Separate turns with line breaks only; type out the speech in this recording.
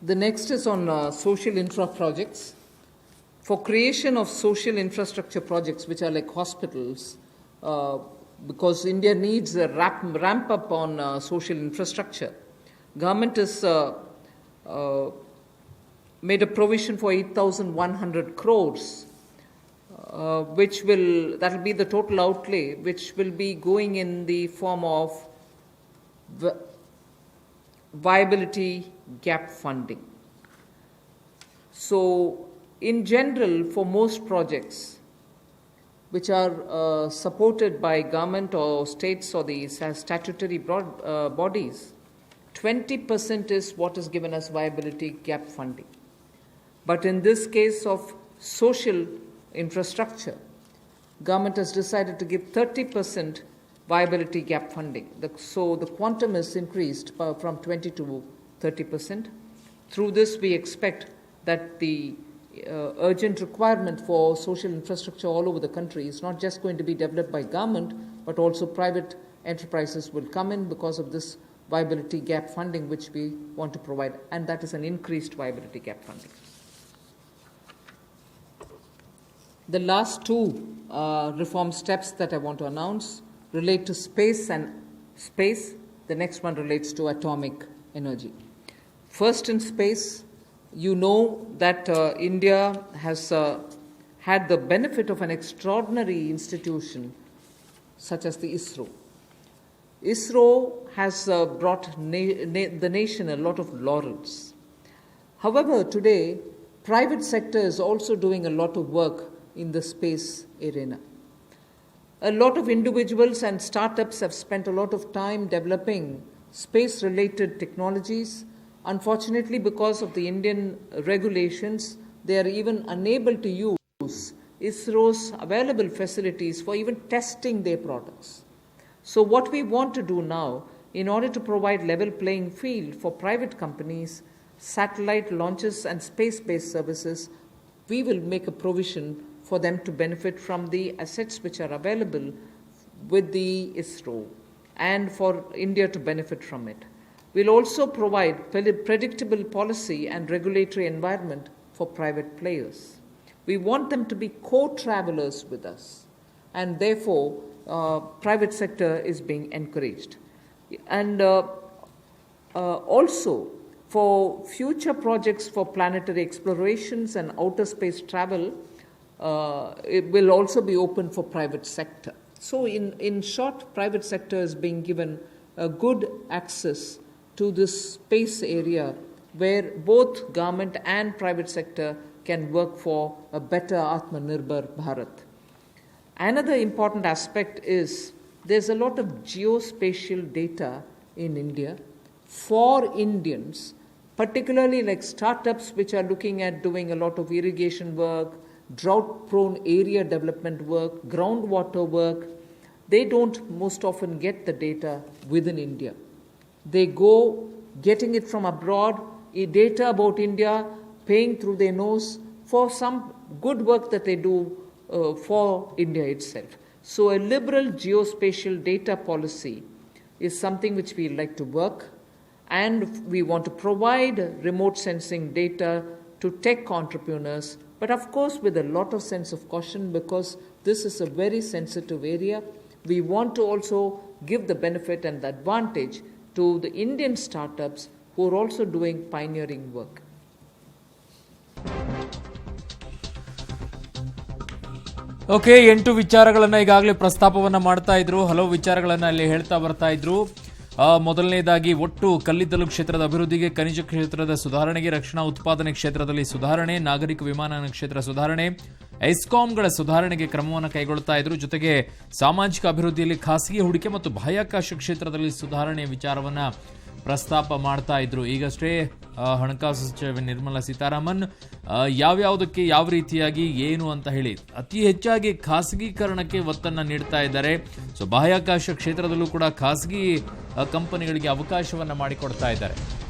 The next is on social infra projects. For creation of social infrastructure projects, which are like hospitals, because India needs a ramp up on social infrastructure, government has made a provision for 8,100 crores, that will be the total outlay, which will be going in the form of viability gap funding. So, in general, for most projects which are supported by government or states or the statutory bodies, 20% is what is given as viability gap funding. But in this case of social infrastructure, government has decided to give 30% viability gap funding. So the quantum is increased from 20 to 30%. Through this, we expect that the urgent requirement for social infrastructure all over the country is not just going to be developed by government, but also private enterprises will come in because of this viability gap funding which we want to provide, and that is an increased viability gap funding. The last two reform steps that I want to announce relate to space and space. The next one relates to atomic energy. First, in space, you know that India has had the benefit of an extraordinary institution such as the ISRO. ISRO has brought the nation a lot of laurels. However, today, private sector is also doing a lot of work in the space arena. A lot of individuals and startups have spent a lot of time developing space-related technologies. Unfortunately, because of the Indian regulations, they are even unable to use ISRO's available facilities for even testing their products. So what we want to do now, in order to provide level playing field for private companies, satellite launches and space-based services, we will make a provision for them to benefit from the assets which are available with the ISRO and for India to benefit from it. We'll also provide predictable policy and regulatory environment for private players. We want them to be co-travelers with us, and therefore private sector is being encouraged. And also for future projects for planetary explorations and outer space travel, it will also be open for private sector. So in short, private sector is being given a good access to this space area where both government and private sector can work for a better Atmanirbhar Bharat. Another important aspect is there's a lot of geospatial data in India for Indians, particularly like startups which are looking at doing a lot of irrigation work, drought-prone area development work, groundwater work. They don't most often get the data within India. They go getting it from abroad, data about India, paying through their nose for some good work that they do for India itself. So a liberal geospatial data policy is something which we like to work, and we want to provide remote sensing data to tech entrepreneurs, but of course with a lot of sense of caution, because this is a very sensitive area. We want to also give the benefit and the advantage to the Indian startups who are also doing pioneering work.
Okay, 8 ವಿಚಾರಗಳನ್ನು ಈಗಾಗಲೇ ಪ್ರಸ್ತಾಪವನ್ನು ಮಾಡ್ತಾ ಇದ್ರು. ಹಲವು ವಿಚಾರಗಳನ್ನು ಅಲ್ಲಿ ಹೇಳ್ತಾ ಬರ್ತಾ ಇದ್ರು. ಮೊದಲನೇದಾಗಿ ಒಟ್ಟು ಕಲ್ಲಿದ್ದಲು ಕ್ಷೇತ್ರದ ಅಭಿವೃದ್ಧಿಗೆ, ಖನಿಜ ಕ್ಷೇತ್ರದ ಸುಧಾರಣೆಗೆ, ರಕ್ಷಣಾ ಉತ್ಪಾದನೆ ಕ್ಷೇತ್ರದಲ್ಲಿ ಸುಧಾರಣೆ, ನಾಗರಿಕ ವಿಮಾನಯಾನ ಕ್ಷೇತ್ರ ಸುಧಾರಣೆ, ಐಸ್ಕಾಂಗಳ ಸುಧಾರಣೆಗೆ ಕ್ರಮವನ್ನು ಕೈಗೊಳ್ತಾ ಇದ್ರು. ಜೊತೆಗೆ ಸಾಮಾಜಿಕ ಅಭಿವೃದ್ಧಿಯಲ್ಲಿ ಖಾಸಗಿ ಹೂಡಿಕೆ ಮತ್ತು ಬಾಹ್ಯಾಕಾಶ ಕ್ಷೇತ್ರದಲ್ಲಿ ಸುಧಾರಣೆಯ ವಿಚಾರವನ್ನ ಪ್ರಸ್ತಾಪ ಮಾಡ್ತಾ ಇದ್ರು. ಈಗಷ್ಟೇ ಹಣಕಾಸು ಸಚಿವೆ ನಿರ್ಮಲಾ ಸೀತಾರಾಮನ್ ಯಾವ್ಯಾವುದಕ್ಕೆ ಯಾವ ರೀತಿಯಾಗಿ ಏನು ಅಂತ ಹೇಳಿ ಅತಿ ಹೆಚ್ಚಾಗಿ ಖಾಸಗೀಕರಣಕ್ಕೆ ಒತ್ತನ್ನು ನೀಡ್ತಾ ಇದ್ದಾರೆ. ಸೊ ಬಾಹ್ಯಾಕಾಶ ಕ್ಷೇತ್ರದಲ್ಲೂ ಕೂಡ ಖಾಸಗಿ ಕಂಪನಿಗಳಿಗೆ ಅವಕಾಶವನ್ನ ಮಾಡಿಕೊಡ್ತಾ ಇದ್ದಾರೆ.